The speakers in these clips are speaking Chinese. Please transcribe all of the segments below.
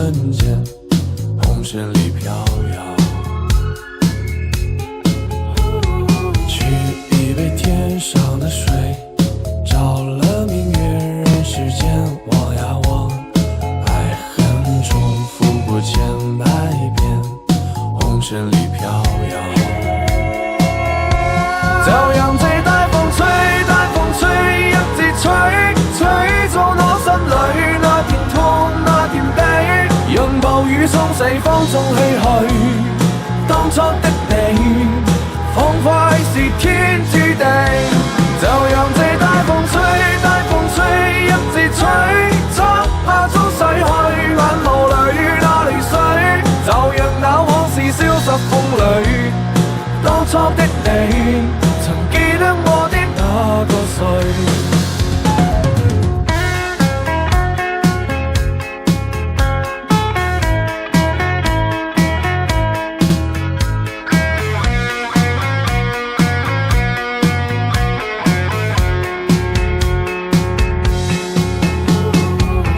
瞬间，红尘里飘摇。取一杯天上的水，照了明月人世间。望呀望，爱恨重复过千百遍，红尘里飘摇。就讓這大風吹，大風吹，一直吹，吹中我心裏那片痛，那片悲。讓暴雨沖洗放縱唏噓，當初的你，彷彿是天注定。就讓這大風吹，大風吹，一直吹，漆黑中洗去眼眸裏那淚水。就讓那往事消失風裏，當初的你。曾記得我的那個誰？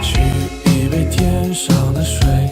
取一杯天上的水。